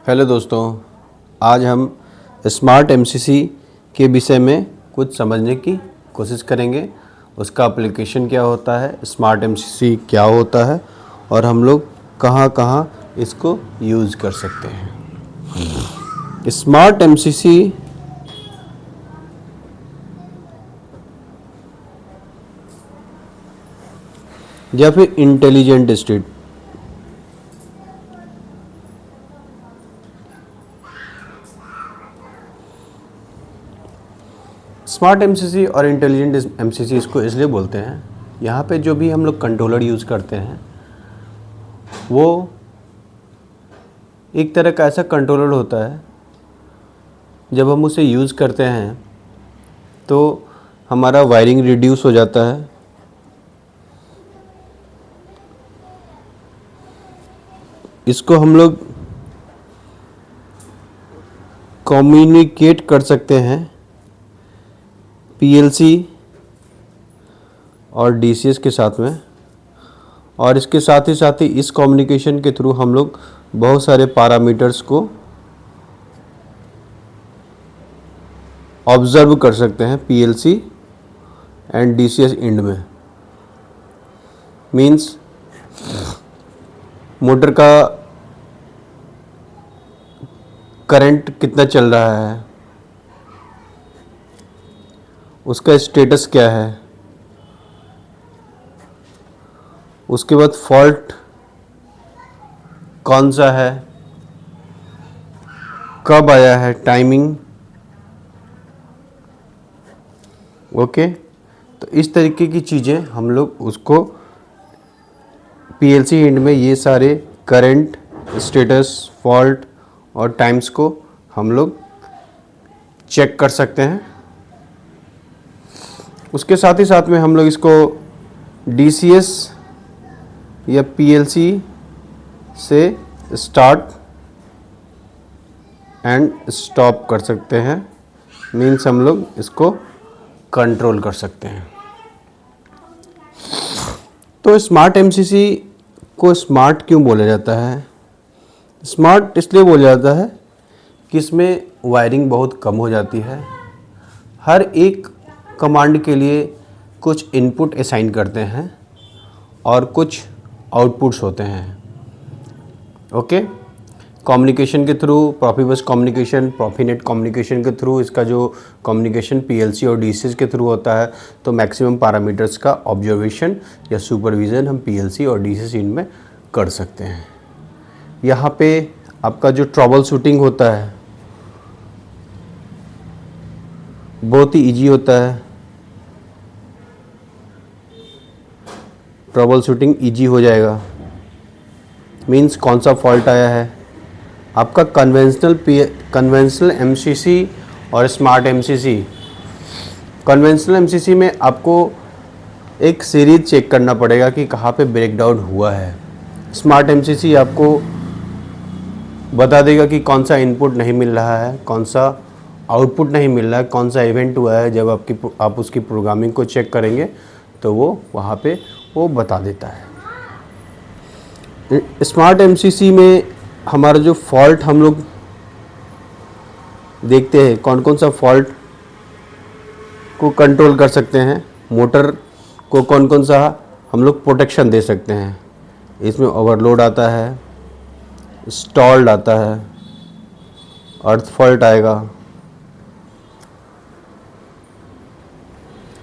Hello दोस्तों, आज हम स्मार्ट एमसीसी के विषय में कुछ समझने की कोशिश करेंगे। उसका एप्लीकेशन क्या होता है, स्मार्ट एमसीसी क्या होता है और हम लोग कहाँ कहाँ इसको यूज़ कर सकते हैं। स्मार्ट एमसीसी या फिर इंटेलिजेंट स्ट्रीट स्मार्ट एमसीसी और इंटेलिजेंट एमसीसी इसको इसलिए बोलते हैं, यहाँ पे जो भी हम लोग कंट्रोलर यूज़ करते हैं वो एक तरह का ऐसा कंट्रोलर होता है, जब हम उसे यूज़ करते हैं तो हमारा वायरिंग रिड्यूस हो जाता है। इसको हम लोग कम्युनिकेट कर सकते हैं पीएलसी और डीसीएस के साथ में, और इसके साथ ही इस कम्युनिकेशन के थ्रू हम लोग बहुत सारे पैरामीटर्स को ऑब्जर्व कर सकते हैं पीएलसी एंड डीसीएस इंड में। मींस मोटर का करंट कितना चल रहा है, उसका स्टेटस क्या है, उसके बाद फॉल्ट कौन सा है, कब आया है, टाइमिंग। ओके, तो इस तरीके की चीज़ें हम लोग उसको पीएलसी एंड में ये सारे करंट, स्टेटस, फॉल्ट और टाइम्स को हम लोग चेक कर सकते हैं। उसके साथ में हम लोग इसको डीसीएस या पीएलसी से स्टार्ट एंड स्टॉप कर सकते हैं। मीन्स हम लोग इसको कंट्रोल कर सकते हैं। तो स्मार्ट एमसीसी को स्मार्ट क्यों बोला जाता है? स्मार्ट इसलिए बोला जाता है कि इसमें वायरिंग बहुत कम हो जाती है। हर एक कमांड के लिए कुछ इनपुट असाइन करते हैं और कुछ आउटपुट्स होते हैं। ओके, कम्युनिकेशन के थ्रू, प्रॉफिबस कम्युनिकेशन, प्रॉफिनेट कम्युनिकेशन के थ्रू इसका जो कम्युनिकेशन पीएलसी और डीसीएस के थ्रू होता है, तो मैक्सिमम पैरामीटर्स का ऑब्जर्वेशन या सुपरविज़न हम पीएलसी और डीसीएस इनमें कर सकते हैं। यहाँ पे आपका जो ट्रबल शूटिंग होता है बहुत ही ईजी होता है। ट्रबल शूटिंग ईजी हो जाएगा। मीन्स कौन सा फॉल्ट आया है। आपका कन्वेंशनल एमसीसी और स्मार्ट एमसीसी, कन्वेंशनल एमसीसी में आपको एक सीरीज चेक करना पड़ेगा कि कहाँ पे ब्रेकडाउन हुआ है। स्मार्ट एमसीसी आपको बता देगा कि कौन सा इनपुट नहीं मिल रहा है, कौन सा आउटपुट नहीं मिल रहा है, कौन सा इवेंट हुआ है। जब आप उसकी प्रोग्रामिंग को चेक करेंगे तो वो वहाँ पे वो बता देता है। स्मार्ट एमसीसी में हमारा जो फॉल्ट हम लोग देखते हैं, कौन कौन सा फॉल्ट को कंट्रोल कर सकते हैं, मोटर को कौन कौन सा हम लोग प्रोटेक्शन दे सकते हैं। इसमें ओवरलोड आता है, स्टॉल्ड आता है, अर्थ फॉल्ट आएगा,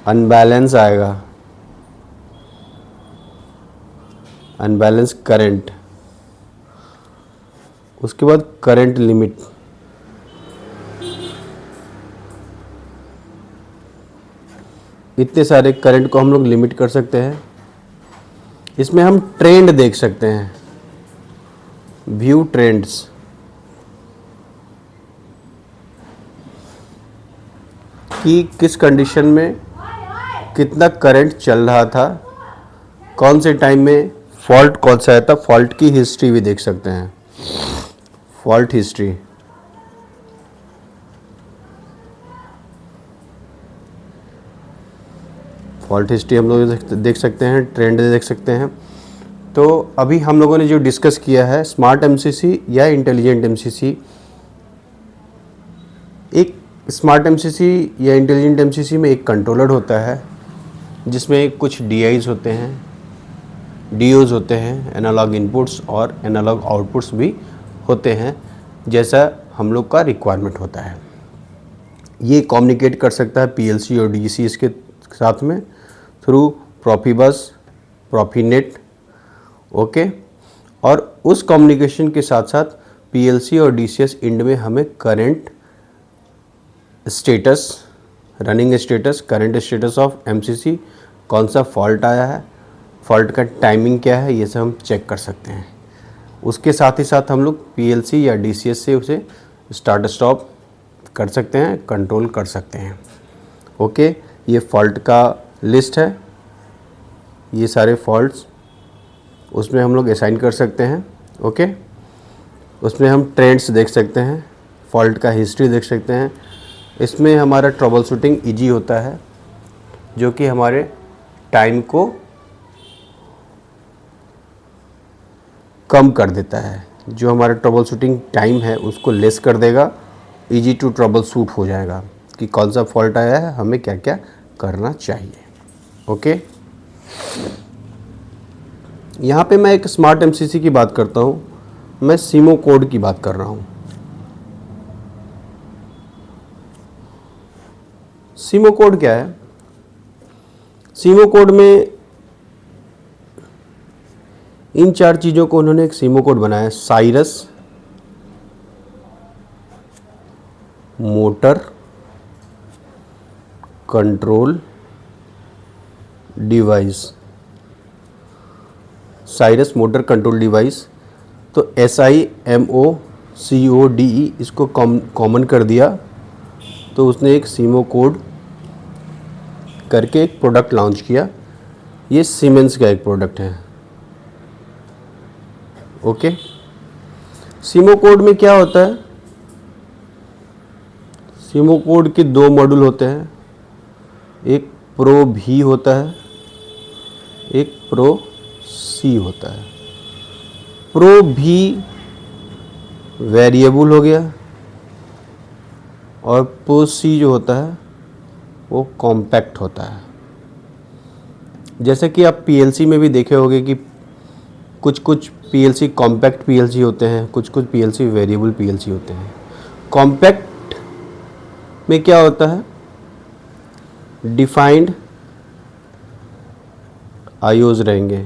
अनबैलेंस आएगा, अनबैलेंस करंट, उसके बाद करंट लिमिट। इतने सारे करंट को हम लोग लिमिट कर सकते हैं। इसमें हम ट्रेंड देख सकते हैं, व्यू ट्रेंड्स। कि किस कंडीशन में कितना करंट चल रहा था, कौन से टाइम में फॉल्ट कौन सा आया था। फॉल्ट की हिस्ट्री भी देख सकते हैं, फॉल्ट हिस्ट्री। फॉल्ट हिस्ट्री हम लोग देख सकते हैं, ट्रेंड देख सकते हैं, तो अभी हम लोगों ने जो डिस्कस किया है स्मार्ट एमसीसी या इंटेलिजेंट एमसीसी, एक स्मार्ट एमसीसी या इंटेलिजेंट एमसीसी में एक कंट्रोलर होता है जिसमें कुछ डीआईज होते हैं, डीओज होते हैं, एनालॉग इनपुट्स और एनालॉग आउटपुट्स भी होते हैं, जैसा हम लोग का रिक्वायरमेंट होता है। ये कम्युनिकेट कर सकता है पीएलसी और डीसीएस के साथ में थ्रू प्रोफिबस, प्रोफीनेट, ओके। और उस कम्युनिकेशन के साथ साथ पीएलसी और डीसीएस इंड में हमें current status, running status, current status of MCC, कौन सा फॉल्ट आया है, फॉल्ट का टाइमिंग क्या है, ये सब हम चेक कर सकते हैं। उसके साथ ही साथ हम लोग पीएलसी या डीसीएस से उसे स्टार्ट स्टॉप कर सकते हैं, कंट्रोल कर सकते हैं, ओके। ये फॉल्ट का लिस्ट है, ये सारे फॉल्ट्स उसमें हम लोग असाइन कर सकते हैं, ओके। उसमें हम ट्रेंड्स देख सकते हैं, फॉल्ट का हिस्ट्री देख सकते हैं। इसमें हमारा ट्रबल शूटिंग ईजी होता है, जो कि हमारे टाइम को कम कर देता है। जो हमारा ट्रबल शूटिंग टाइम है उसको लेस कर देगा, ईजी टू ट्रबल शूट हो जाएगा कि कौन सा फॉल्ट आया है, हमें क्या क्या करना चाहिए, ओके। यहाँ पे मैं एक स्मार्ट एमसीसी की बात करता हूँ, मैं सीमो कोड की बात कर रहा हूँ। सीमो कोड क्या है? सीमो कोड में इन चार चीज़ों को उन्होंने एक सीमो कोड बनाया है। Cyrus, motor control device, Cyrus motor control device. तो SIMOCODE इसको कॉमन कर दिया, तो उसने एक सीमो कोड करके एक प्रोडक्ट लॉन्च किया। ये सीमेंस का एक प्रोडक्ट है, ओके। सीमो कोड में क्या होता है? सीमो कोड के दो मॉड्यूल होते हैं, एक प्रो भी होता है, एक प्रो सी होता है। प्रो भी वेरिएबल हो गया और प्रो सी जो होता है वो कॉम्पैक्ट होता है। जैसे कि आप पीएलसी में भी देखे होंगे कि कुछ कुछ पीएलसी कॉम्पैक्ट पीएलसी होते हैं, कुछ कुछ पीएलसी वेरिएबल पीएलसी होते हैं। कॉम्पैक्ट में क्या होता है? डिफाइंड आईओज रहेंगे,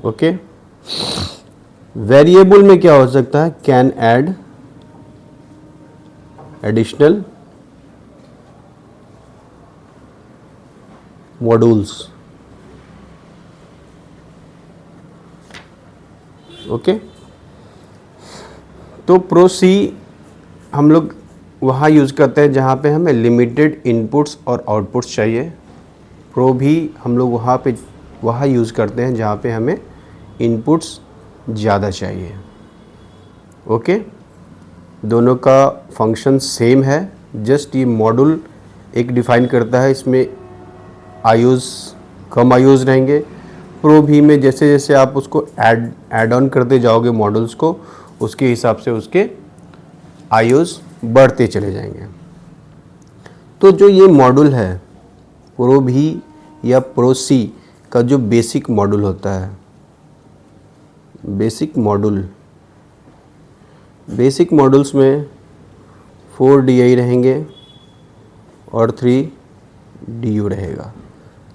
ओके। वेरिएबल में क्या हो सकता है? Can add additional modules, okay. तो प्रो सी हम लोग वहाँ यूज़ करते हैं जहाँ पे हमें लिमिटेड इनपुट्स और आउटपुट्स चाहिए। प्रो भी हम लोग वहाँ यूज़ करते हैं जहाँ पे हमें इनपुट्स ज़्यादा चाहिए, ओके। दोनों का फंक्शन सेम है, जस्ट ये मॉड्यूल एक डिफ़ाइन करता है, इसमें आईओज कम आईओज रहेंगे। प्रो भी में जैसे जैसे आप उसको ऐड ऑन करते जाओगे मॉड्यूल्स को, उसके हिसाब से उसके आईओज बढ़ते चले जाएंगे। तो जो ये मॉड्यूल है प्रो भी या प्रो सी का जो बेसिक मॉड्यूल होता है, बेसिक मॉड्यूल्स में 4 DI रहेंगे और 3 DU रहेगा,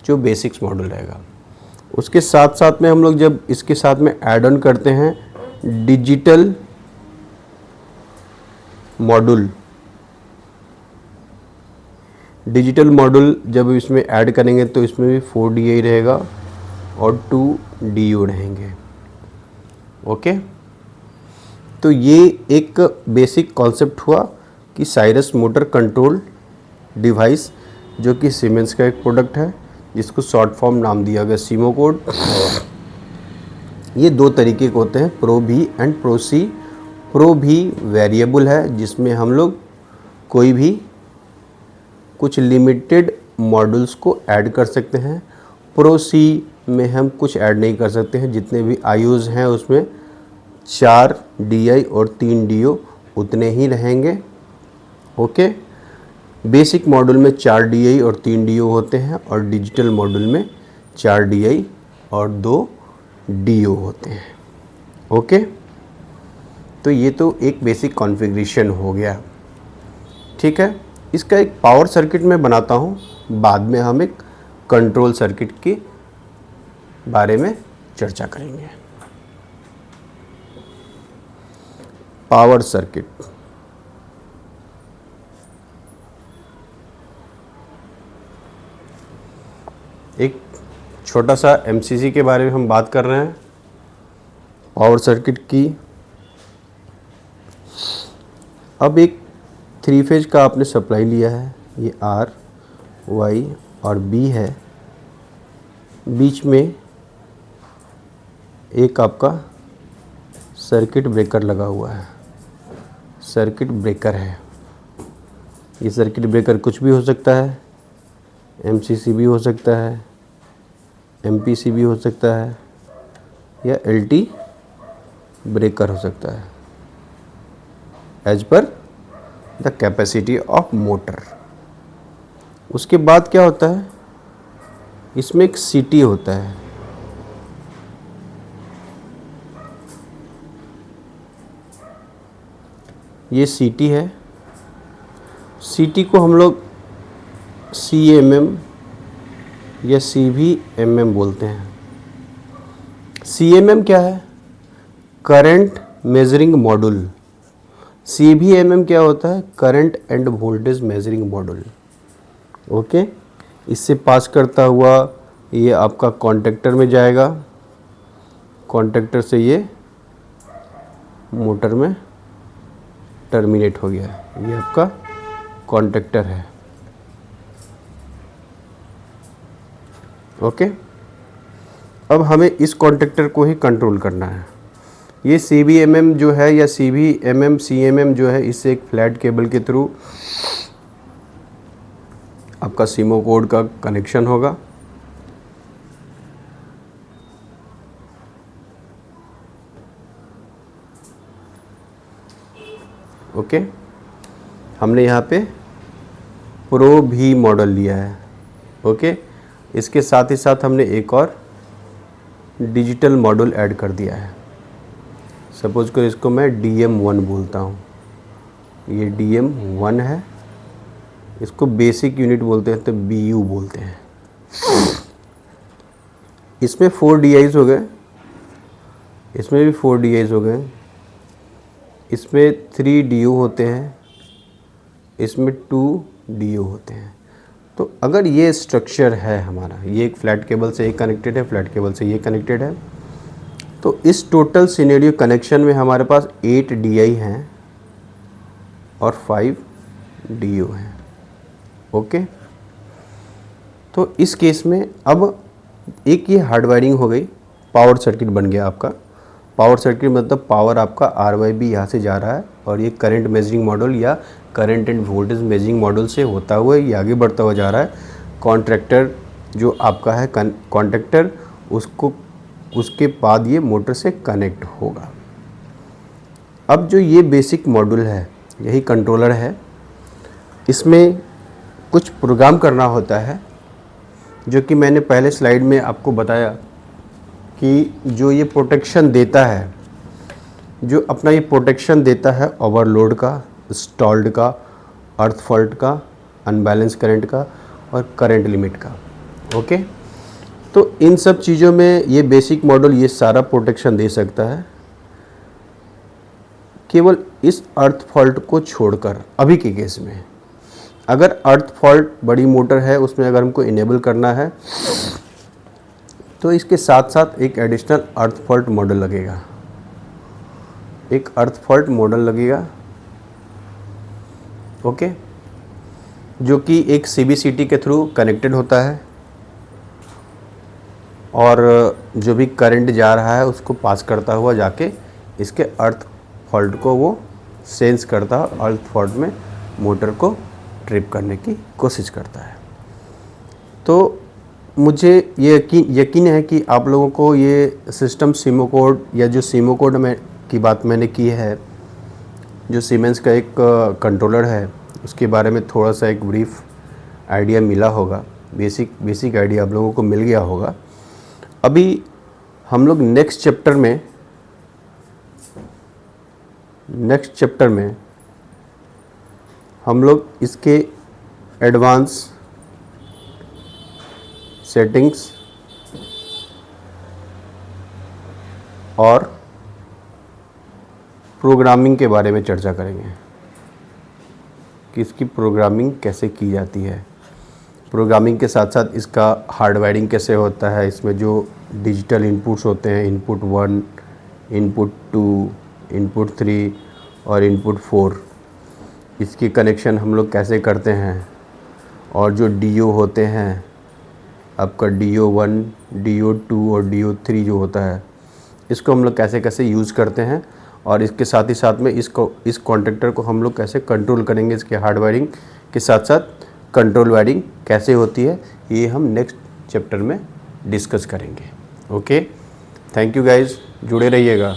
जो बेसिक्स मॉड्यूल रहेगा। उसके साथ साथ में हम लोग जब इसके साथ में ऐड ऑन करते हैं डिजिटल मॉड्यूल, जब इसमें ऐड करेंगे तो इसमें भी 4 DI रहेगा और 2 DU रहेंगे, ओके। तो ये एक बेसिक कॉन्सेप्ट हुआ कि साइरस मोटर कंट्रोल डिवाइस, जो कि सीमेंस का एक प्रोडक्ट है, जिसको शॉर्ट फॉर्म नाम दिया गया सीमो कोड। ये दो तरीके के होते हैं, प्रो भी एंड प्रो सी। प्रो भी वेरिएबल है, जिसमें हम लोग कोई भी कुछ लिमिटेड मॉड्यूल्स को ऐड कर सकते हैं। प्रो सी में हम कुछ ऐड नहीं कर सकते हैं। जितने भी आईओज़ हैं उसमें 4 DI और 3 DO उतने ही रहेंगे। ओके, बेसिक मॉड्यूल में 4 DI और 3 DO होते हैं और डिजिटल मॉड्यूल में 4 DI और 2 DO होते हैं। ओके, तो ये तो एक बेसिक कॉन्फ़िगरेशन हो गया। ठीक है, इसका एक पावर सर्किट मैं बनाता हूँ, बाद में हम एक कंट्रोल सर्किट के बारे में चर्चा करेंगे। पावर सर्किट, एक छोटा सा MCC के बारे में हम बात कर रहे हैं। पावर सर्किट की, अब एक 3 फेज का आपने सप्लाई लिया है, ये R, Y और B है। बीच में एक आपका सर्किट ब्रेकर लगा हुआ है, सर्किट ब्रेकर है। ये सर्किट ब्रेकर कुछ भी हो सकता है, MCC भी हो सकता है, MPC भी हो सकता है, या LT ब्रेकर हो सकता है, as per the capacity of motor. उसके बाद क्या होता है, इसमें एक CT होता है। ये CT है। CT को हम लोग CMM या CVMM बोलते हैं। CMM क्या है? Current measuring module. CVMM क्या होता है? Current end voltage measuring module. Okay, इससे पास करता हुआ ये आपका कॉन्टेक्टर में जाएगा, कॉन्टेक्टर से ये मोटर में टर्मिनेट हो गया। ये आपका कॉन्टेक्टर है। ओके, अब हमें इस कॉन्टेक्टर को ही कंट्रोल करना है। ये CVMM जो है या CVMM CMM जो है, इससे एक फ्लैट केबल के थ्रू आपका सीमो कोड का कनेक्शन होगा। ओके, हमने यहाँ पे प्रो भी मॉडल लिया है। ओके, इसके साथ ही साथ हमने एक और डिजिटल मॉड्यूल ऐड कर दिया है। सपोज कर इसको मैं DM1 बोलता हूँ। ये DM1 है, इसको बेसिक यूनिट बोलते हैं तो BU बोलते हैं। इसमें 4 DIs हो गए, इसमें भी 4 DIs हो गए, इसमें 3 DO होते हैं, इसमें 2 DO होते हैं। तो अगर ये स्ट्रक्चर है हमारा, ये एक फ्लैट केबल से ये कनेक्टेड है, फ्लैट केबल से ये कनेक्टेड है, तो इस टोटल सिनेरियो कनेक्शन में हमारे पास 8 DI हैं और 5 DO हैं। ओके, तो इस केस में अब एक ये हार्ड वायरिंग हो गई, पावर सर्किट बन गया आपका। पावर सर्किट मतलब पावर आपका RYB यहाँ से जा रहा है और ये करंट मेजरिंग मॉड्यूल या current end voltage measuring module से होता हुआ ये आगे बढ़ता हुआ जा रहा है। कॉन्ट्रैक्टर जो आपका है कॉन्ट्रैक्टर, उसको उसके बाद ये मोटर से कनेक्ट होगा। अब जो ये बेसिक मॉड्यूल है, यही कंट्रोलर है। इसमें कुछ प्रोग्राम करना होता है, जो कि मैंने पहले स्लाइड में आपको बताया कि जो ये प्रोटेक्शन देता है, जो अपना ये प्रोटेक्शन देता है ओवरलोड का, स्टॉल्ड का, अर्थ फॉल्ट का, अनबैलेंस करंट का और करंट लिमिट का। ओके, तो इन सब चीज़ों में ये बेसिक मॉड्यूल ये सारा प्रोटेक्शन दे सकता है, केवल इस अर्थ फॉल्ट को छोड़कर। अभी के केस में अगर अर्थ फॉल्ट बड़ी मोटर है, उसमें अगर हमको इनेबल करना है तो इसके साथ साथ एक एडिशनल अर्थ फॉल्ट मॉडल लगेगा, एक अर्थ फॉल्ट मॉडल लगेगा। ओके, जो कि एक CBCT के थ्रू कनेक्टेड होता है और जो भी करंट जा रहा है उसको पास करता हुआ जाके इसके अर्थ फॉल्ट को वो सेंस करता है, अर्थ फॉल्ट में मोटर को ट्रिप करने की कोशिश करता है। तो मुझे ये यकीन है कि आप लोगों को ये सिस्टम सीमो कोड या जो सीमो कोड में की बात मैंने की है, जो सीमेंस का एक कंट्रोलर है, उसके बारे में थोड़ा सा एक ब्रीफ आइडिया मिला होगा, बेसिक आइडिया आप लोगों को मिल गया होगा। अभी हम लोग नेक्स्ट चैप्टर में हम लोग इसके एडवांस सेटिंग्स और प्रोग्रामिंग के बारे में चर्चा करेंगे कि इसकी प्रोग्रामिंग कैसे की जाती है। प्रोग्रामिंग के साथ साथ इसका हार्डवायरिंग कैसे होता है, इसमें जो डिजिटल इनपुट्स होते हैं, इनपुट 1, इनपुट 2, इनपुट 3 और इनपुट 4, इसकी कनेक्शन हम लोग कैसे करते हैं, और जो DO होते हैं आपका DO1, DO2 और DO3 जो होता है, इसको हम लोग कैसे कैसे यूज़ करते हैं, और इसके साथ ही साथ में इस कॉन्ट्रैक्टर को हम लोग कैसे कंट्रोल करेंगे, इसके हार्डवायरिंग के साथ साथ कंट्रोल वायरिंग कैसे होती है, ये हम नेक्स्ट चैप्टर में डिस्कस करेंगे। ओके, थैंक यू गाइस, जुड़े रहिएगा।